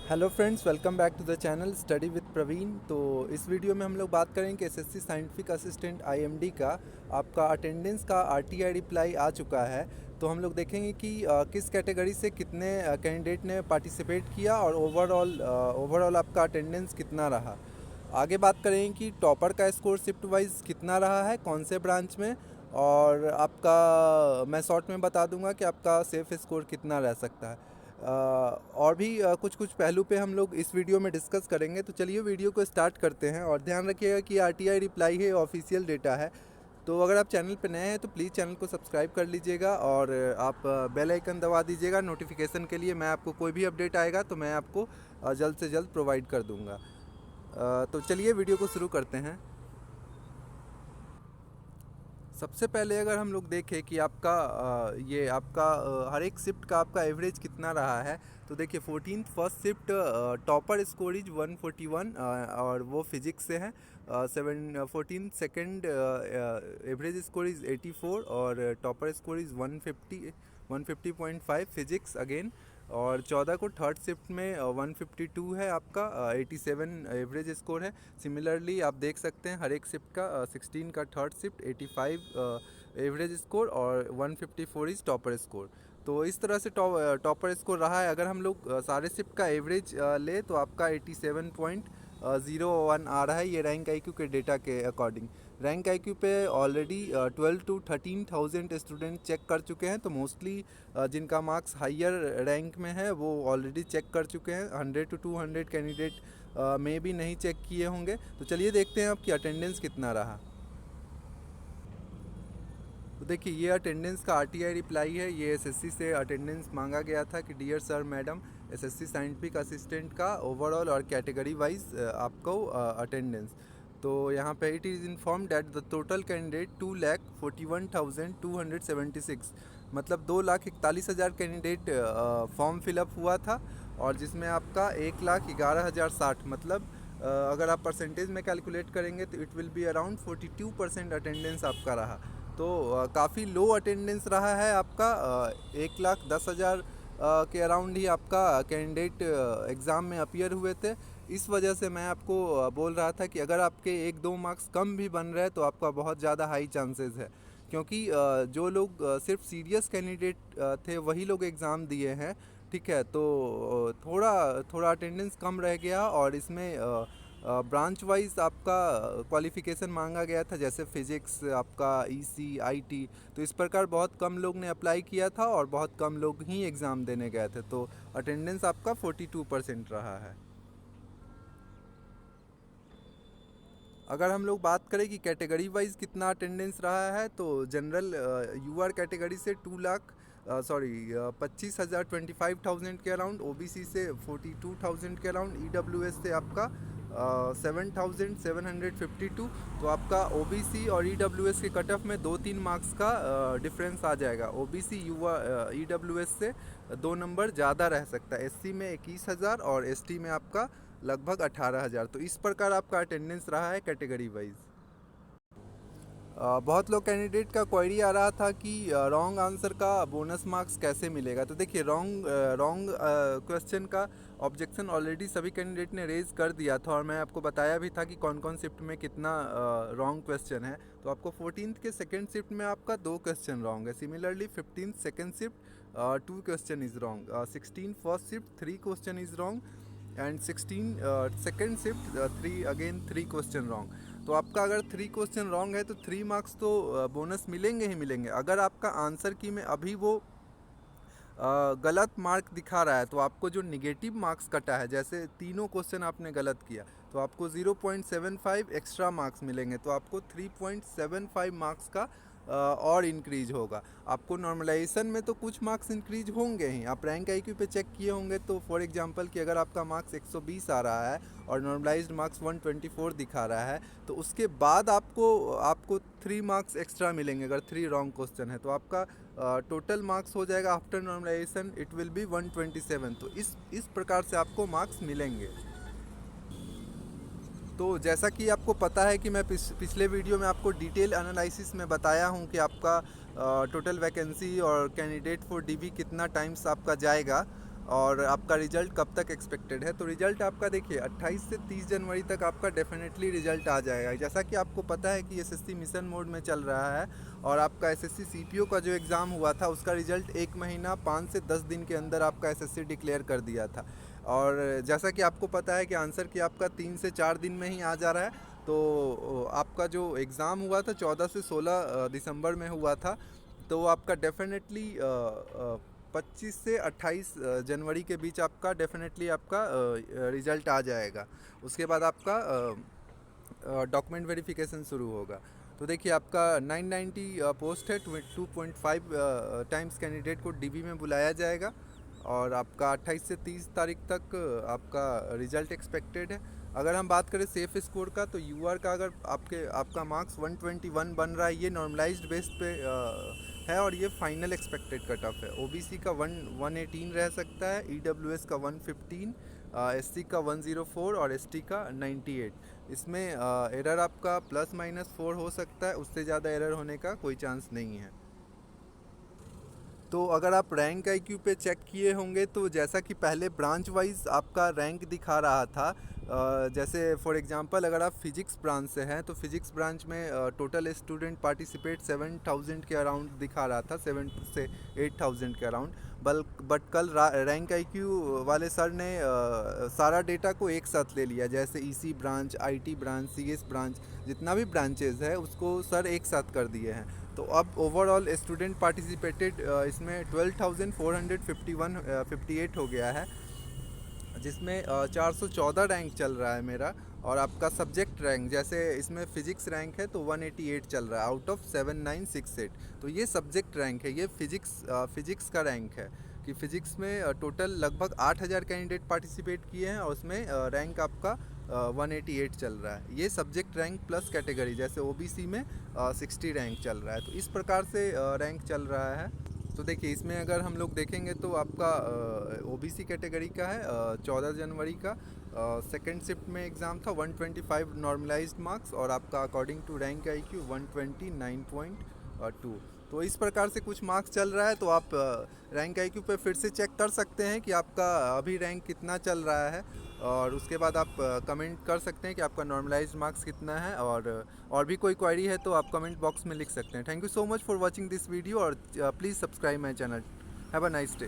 Hello friends, welcome back to the channel study with Praveen. तो इस video में हम लोग बात करेंगे एसएससी साइंटिफिक असिस्टेंट आईएमडी का आपका अटेंडेंस का आरटीआई रिप्लाई आ चुका है। तो हम लोग देखेंगे कि किस कैटेगरी से कितने कैंडिडेट ने पार्टिसिपेट किया और ओवरऑल आपका अटेंडेंस कितना रहा। आगे बात करेंगे कि टॉपर का स्कोर शिफ्ट वाइज कितना रहा है, कौन से ब्रांच में, और आपका मैं शॉर्ट में बता दूंगा कि आपका सेफ स्कोर कितना रह सकता है। और भी कुछ कुछ पहलू पे हम लोग इस वीडियो में डिस्कस करेंगे। तो चलिए वीडियो को स्टार्ट करते हैं। और ध्यान रखिएगा कि आरटीआई रिप्लाई है, ऑफिशियल डेटा है। तो अगर आप चैनल पर नए हैं तो प्लीज़ चैनल को सब्सक्राइब कर लीजिएगा और आप बेल आइकन दबा दीजिएगा नोटिफिकेशन के लिए। मैं आपको कोई भी अपडेट आएगा तो मैं आपको जल्द से जल्द प्रोवाइड कर दूंगा। तो चलिए वीडियो को शुरू करते हैं। सबसे पहले अगर हम लोग देखें कि आपका ये आपका हर एक शिफ्ट का आपका एवरेज कितना रहा है, तो देखिए 14th first shift topper score is 141 और वो फिजिक्स से है। 14 सेकेंड एवरेज स्कोर इज 84 और topper score is 150.5 physics again. और 14 को थर्ड शिफ्ट में 152 है आपका, 87 एवरेज स्कोर है। सिमिलरली आप देख सकते हैं हर एक शिफ्ट का 16 का थर्ड शिफ्ट 85 एवरेज स्कोर और 154 इज टॉपर स्कोर। तो इस तरह से टॉपर स्कोर रहा है। अगर हम लोग सारे शिफ्ट का एवरेज ले तो आपका 87.01 आ रहा है, ये रैंक आईक्यू के डेटा के अकॉर्डिंग। रैंक आईक्यू पे ऑलरेडी 12 to 13,000 स्टूडेंट चेक कर चुके हैं। तो मोस्टली जिनका मार्क्स हाइयर रैंक में है वो ऑलरेडी चेक कर चुके हैं। 100 to 200 कैंडिडेट में भी नहीं चेक किए होंगे। तो चलिए देखते हैं आपकी अटेंडेंस कितना रहा। तो देखिए ये अटेंडेंस का आरटीआई रिप्लाई है। ये एसएससी से अटेंडेंस मांगा गया था कि dear sir madam, SSC scientific assistant का ओवरऑल और कैटेगरी वाइज आपको अटेंडेंस। तो यहाँ पे it is inform that the total candidate 2,41,276, मतलब 2,41,000 कैंडिडेट फॉर्म फिलअप हुआ था। और जिसमें आपका 1,11,060, मतलब अगर आप परसेंटेज में कैलकुलेट करेंगे तो it will be around 42% attendance आपका रहा। तो काफ़ी लो अटेंडेंस रहा है आपका। 1,10,000 के अराउंड ही आपका कैंडिडेट एग्ज़ाम में अपीयर हुए थे। इस वजह से मैं आपको बोल रहा था कि अगर आपके 1-2 मार्क्स कम भी बन रहे हैं तो आपका बहुत ज़्यादा हाई चांसेस है, क्योंकि जो लोग सिर्फ सीरियस कैंडिडेट थे वही लोग एग्ज़ाम दिए हैं। ठीक है, तो थोड़ा थोड़ा अटेंडेंस कम रह गया। और इसमें ब्रांच वाइज आपका क्वालिफ़िकेशन मांगा गया था, जैसे फिज़िक्स आपका, ईसी, आईटी। तो इस प्रकार बहुत कम लोग ने अप्लाई किया था और बहुत कम लोग ही एग्ज़ाम देने गए थे। तो अटेंडेंस आपका 42% रहा है। अगर हम लोग बात करें कि कैटेगरी वाइज कितना अटेंडेंस रहा है, तो जनरल यूआर कैटेगरी से 25,000 के अराउंड, ओबीसी से 42,000 के अराउंड, ईडब्ल्यूएस से आपका 7,752। तो आपका ओबीसी और ईडब्ल्यूएस के कट ऑफ में 2-3 मार्क्स का डिफरेंस आ जाएगा। ओबीसी ईडब्ल्यूएस से 2 नंबर ज़्यादा रह सकता है। एससी में 21,000 और एसटी में आपका लगभग 18,000। तो इस प्रकार आपका अटेंडेंस रहा है कैटेगरी वाइज। बहुत लोग कैंडिडेट का क्वेरी आ रहा था कि रॉन्ग आंसर का बोनस मार्क्स कैसे मिलेगा। तो देखिए रॉन्ग क्वेश्चन का ऑब्जेक्शन ऑलरेडी सभी कैंडिडेट ने रेज कर दिया था और मैं आपको बताया भी था कि कौन कौन शिफ्ट में कितना रॉन्ग क्वेश्चन है। तो आपको 14th के सेकेंड शिफ्ट में आपका 2 क्वेश्चन रॉन्ग है। Similarly 15th second shift 2 question is wrong. 16 first shift 3 question is wrong and 16 second shift 3 question wrong. तो आपका अगर 3 क्वेश्चन रॉन्ग है तो 3 मार्क्स तो बोनस मिलेंगे ही मिलेंगे। अगर आपका आंसर की में अभी वो गलत मार्क दिखा रहा है तो आपको जो निगेटिव मार्क्स कटा है, जैसे तीनों क्वेश्चन आपने गलत किया, तो आपको 0.75 एक्स्ट्रा मार्क्स मिलेंगे। तो आपको 3.75 मार्क्स का और इंक्रीज होगा। आपको नॉर्मलाइजेशन में तो कुछ मार्क्स इंक्रीज होंगे ही। आप रैंक आईक्यू पे चेक किए होंगे तो फॉर एग्जांपल कि अगर आपका मार्क्स 120 आ रहा है और नॉर्मलाइज्ड मार्क्स 124 दिखा रहा है, तो उसके बाद आपको 3 मार्क्स एक्स्ट्रा मिलेंगे। अगर 3 रॉन्ग क्वेश्चन है तो आपका टोटल मार्क्स हो जाएगा after normalisation it will be 127। तो इस प्रकार से आपको मार्क्स मिलेंगे। तो जैसा कि आपको पता है कि मैं पिछले वीडियो में आपको डिटेल एनालिसिस में बताया हूं कि आपका टोटल वैकेंसी और कैंडिडेट फॉर डीवी कितना टाइम्स आपका जाएगा। और आपका रिजल्ट कब तक एक्सपेक्टेड है। तो रिजल्ट आपका देखिए 28 से 30 जनवरी तक आपका डेफिनेटली रिजल्ट आ जाएगा। जैसा कि आपको पता है कि एसएससी मिशन मोड में चल रहा है और आपका एसएससी सीपीओ का जो एग्ज़ाम हुआ था उसका रिजल्ट 1 महीना 5 से 10 दिन के अंदर आपका एसएससी डिक्लेयर कर दिया था। और जैसा कि आपको पता है कि आंसर की आपका 3 से 4 दिन में ही आ जा रहा है। तो आपका जो एग्ज़ाम हुआ था 14 से 16 दिसंबर में हुआ था। तो आपका डेफिनेटली 25 से 28 जनवरी के बीच आपका डेफिनेटली आपका रिज़ल्ट आ जाएगा। उसके बाद आपका डॉक्यूमेंट वेरिफिकेशन शुरू होगा। तो देखिए आपका 990 पोस्ट है, 2.5 टाइम्स कैंडिडेट को डीबी में बुलाया जाएगा और आपका 28 से 30 तारीख तक आपका रिज़ल्ट एक्सपेक्टेड है। अगर हम बात करें सेफ स्कोर का, तो यूआर का अगर आपका मार्क्स 121 बन रहा है, ये नॉर्मलाइज्ड बेस पे है और ये फाइनल एक्सपेक्टेड कट ऑफ है। ओबीसी का 118 रह सकता है, ईडब्ल्यूएस का 115, एससी का 104 और एसटी का 98। इसमें एरर आपका ±4 हो सकता है, उससे ज़्यादा एरर होने का कोई चांस नहीं है। तो अगर आप रैंक आईक्यू पे चेक किए होंगे तो जैसा कि पहले ब्रांच वाइज आपका रैंक दिखा रहा था, जैसे फॉर एग्जांपल अगर आप फिजिक्स ब्रांच से हैं तो फिजिक्स ब्रांच में टोटल स्टूडेंट पार्टिसिपेट 7000 के अराउंड दिखा रहा था, 7 से 8000 के अराउंड। बट कल रैंक आईक्यू वाले सर ने सारा डेटा को एक साथ ले लिया, जैसे EC branch, IT branch, CS branch, जितना भी ब्रांचेज है उसको सर एक साथ कर दिए हैं। तो अब ओवरऑल स्टूडेंट पार्टिसिपेटेड इसमें 12,458 हो गया है, जिसमें 414 रैंक चल रहा है मेरा। और आपका सब्जेक्ट रैंक जैसे इसमें फ़िज़िक्स रैंक है तो 188 चल रहा है आउट ऑफ 7968। तो ये सब्जेक्ट रैंक है, ये फ़िज़िक्स का रैंक है कि फ़िज़िक्स में टोटल लगभग 8000 कैंडिडेट पार्टिसिपेट किए हैं और उसमें रैंक आपका 188 चल रहा है। ये सब्जेक्ट रैंक प्लस कैटेगरी, जैसे ओबीसी में 60 रैंक चल रहा है। तो इस प्रकार से रैंक चल रहा है। तो देखिए इसमें अगर हम लोग देखेंगे तो आपका ओबीसी कैटेगरी का है 14 जनवरी का, सेकेंड शिफ्ट में एग्ज़ाम था, 125 नॉर्मलाइज्ड मार्क्स और आपका अकॉर्डिंग टू रैंक आईक्यू 129.2। तो इस प्रकार से कुछ मार्क्स चल रहा है। तो आप रैंक आईक्यू पे फिर से चेक कर सकते हैं कि आपका अभी रैंक कितना चल रहा है और उसके बाद आप कमेंट कर सकते हैं कि आपका नॉर्मलाइज्ड मार्क्स कितना है। और भी कोई क्वेरी है तो आप कमेंट बॉक्स में लिख सकते हैं। Thank you so much for watching this video और please subscribe my channel. Have a nice day.